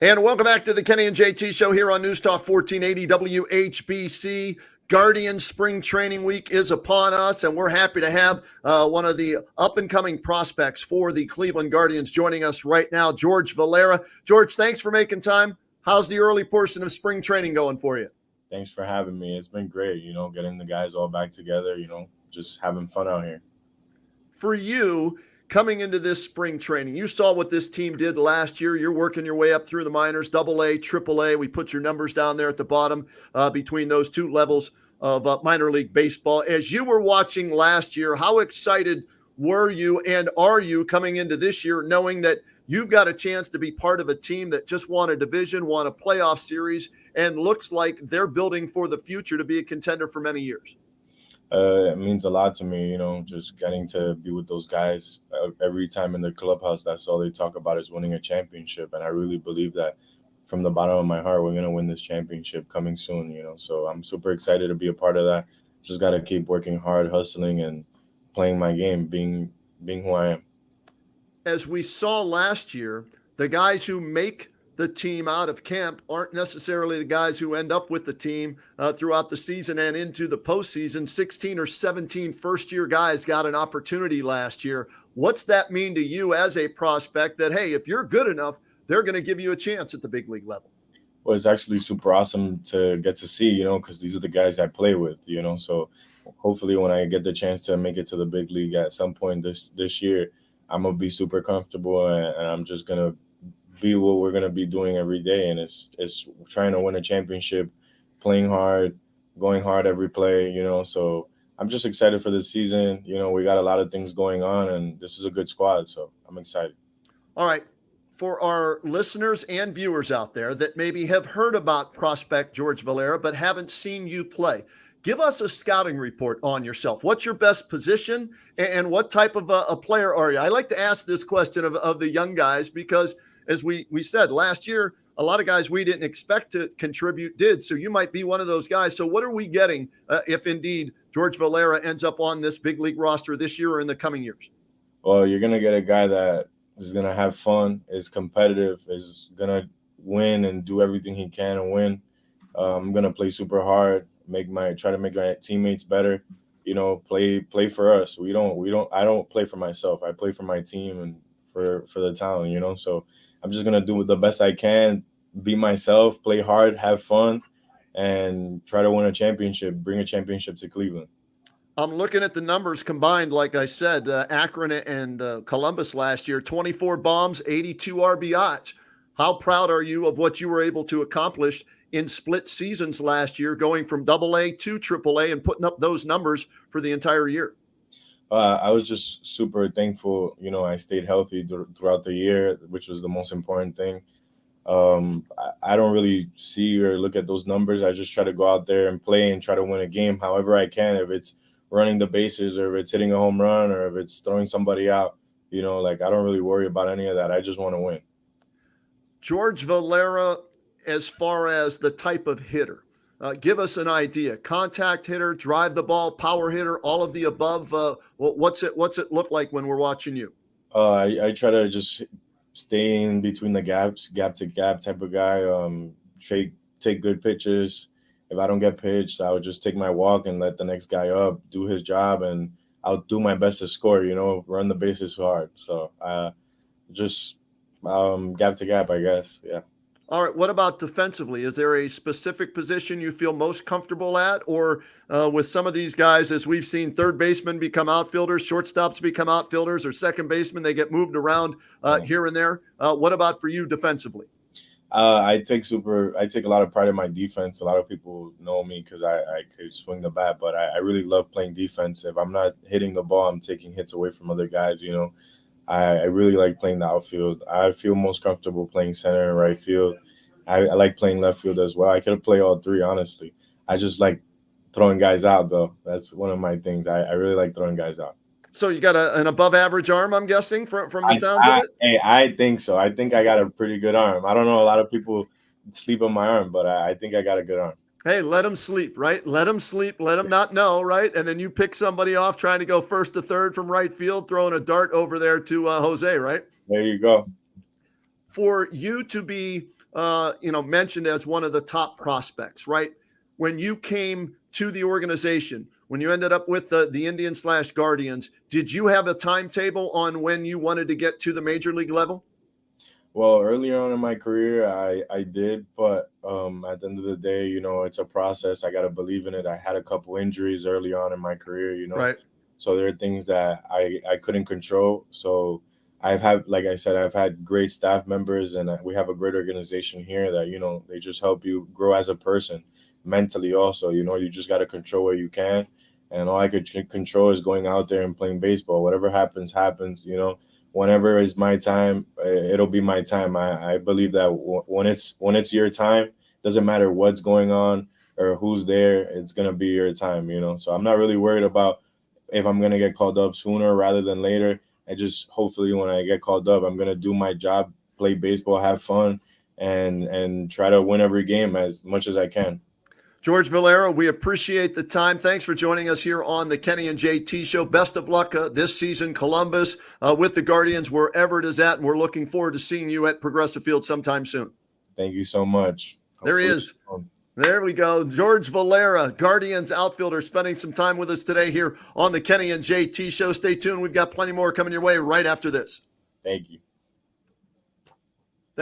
And welcome back to the Kenny and JT Show here on News Talk 1480 WHBC. Guardian Spring Training Week is upon us, and we're happy to have one of the up-and-coming prospects for the Cleveland Guardians joining us right now, George Valera. George, thanks for making time. How's the early portion of spring training going for you? Thanks for having me. It's been great, getting the guys all back together, just having fun out here. For you, coming into this spring training, you saw what this team did last year. You're working your way up through the minors, double A, triple A. We put your numbers down there at the bottom between those two levels of minor league baseball. As you were watching last year, how excited were you and are you coming into this year knowing that you've got a chance to be part of a team that just won a division, won a playoff series, and looks like they're building for the future to be a contender for many years? It means a lot to me, just getting to be with those guys every time in the clubhouse. That's all they talk about is winning a championship. And I really believe that from the bottom of my heart, we're going to win this championship coming soon. So I'm super excited to be a part of that. Just got to keep working hard, hustling, and playing my game, being who I am. As we saw last year, the guys who make the team out of camp aren't necessarily the guys who end up with the team throughout the season and into the postseason. 16 or 17 first-year guys got an opportunity last year. What's that mean to you as a prospect that, hey, if you're good enough, they're going to give you a chance at the big league level? Well, it's actually super awesome to get to see, because these are the guys I play with, so hopefully when I get the chance to make it to the big league at some point this year, I'm going to be super comfortable and I'm just going to be what we're going to be doing every day. And it's trying to win a championship, playing hard, going hard every play, so I'm just excited for this season. We got a lot of things going on and this is a good squad. So I'm excited. All right. For our listeners and viewers out there that maybe have heard about prospect George Valera, but haven't seen you play, give us a scouting report on yourself. What's your best position and what type of a player are you? I like to ask this question of the young guys because as we said last year, a lot of guys we didn't expect to contribute did. So you might be one of those guys. So what are we getting if indeed George Valera ends up on this big league roster this year or in the coming years? Well, you're going to get a guy that is going to have fun, is competitive, is going to win and do everything he can and win. I'm going to play super hard, try to make my teammates better, play for us. I don't play for myself. I play for my team and for the town, so I'm just going to do the best I can, be myself, play hard, have fun, and try to win a championship, bring a championship to Cleveland. I'm looking at the numbers combined, like I said, Akron and Columbus last year, 24 bombs, 82 RBIs. How proud are you of what you were able to accomplish in split seasons last year, going from double A to triple A and putting up those numbers for the entire year? I was just super thankful. I stayed healthy throughout the year, which was the most important thing. I don't really see or look at those numbers. I just try to go out there and play and try to win a game however I can. If it's running the bases or if it's hitting a home run or if it's throwing somebody out, I don't really worry about any of that. I just want to win. George Valera, as far as the type of hitter, give us an idea. Contact hitter, drive the ball, power hitter, all of the above. What's it look like when we're watching you? I try to just stay in between the gaps, gap to gap type of guy. Take good pitches. If I don't get pitched, I would just take my walk and let the next guy up, do his job, and I'll do my best to score, run the bases hard. So just gap to gap, I guess. Yeah. All right. What about defensively? Is there a specific position you feel most comfortable at? Or with some of these guys, as we've seen third basemen become outfielders, shortstops become outfielders, or second basemen, they get moved around here and there. What about for you defensively? I take a lot of pride in my defense. A lot of people know me because I could swing the bat, but I really love playing defense. If I'm not hitting the ball, I'm taking hits away from other guys, I really like playing the outfield. I feel most comfortable playing center and right field. I like playing left field as well. I could play all three, honestly. I just like throwing guys out, though. That's one of my things. I really like throwing guys out. So you got an above average arm, I'm guessing, from the sounds of it? I think so. I think I got a pretty good arm. I don't know. A lot of people sleep on my arm, but I think I got a good arm. Hey, let them sleep, right? Let them sleep. Let them not know, right? And then you pick somebody off trying to go first to third from right field, throwing a dart over there to Jose, right? There you go. for you to be, mentioned as one of the top prospects, right? When you came to the organization, when you ended up with the Indians/Guardians, did you have a timetable on when you wanted to get to the major league level? Well, earlier on in my career, I did, but at the end of the day, it's a process. I gotta believe in it. I had a couple injuries early on in my career, Right. so there are things that I couldn't control. So I've had, like I said, I've had great staff members, and we have a great organization here that they just help you grow as a person, mentally also. You just gotta control what you can, and all I could control is going out there and playing baseball. Whatever happens, happens. Whenever is my time, it'll be my time. I believe that when it's your time, doesn't matter what's going on or who's there, it's gonna be your time. So I'm not really worried about if I'm gonna get called up sooner rather than later. I just, hopefully, when I get called up, I'm gonna do my job, play baseball, have fun, and try to win every game as much as I can. George Valera, we appreciate the time. Thanks for joining us here on the Kenny and JT Show. Best of luck this season, Columbus, with the Guardians, wherever it is at. And we're looking forward to seeing you at Progressive Field sometime soon. Thank you so much. There he is. There we go. George Valera, Guardians outfielder, spending some time with us today here on the Kenny and JT Show. Stay tuned. We've got plenty more coming your way right after this. Thank you.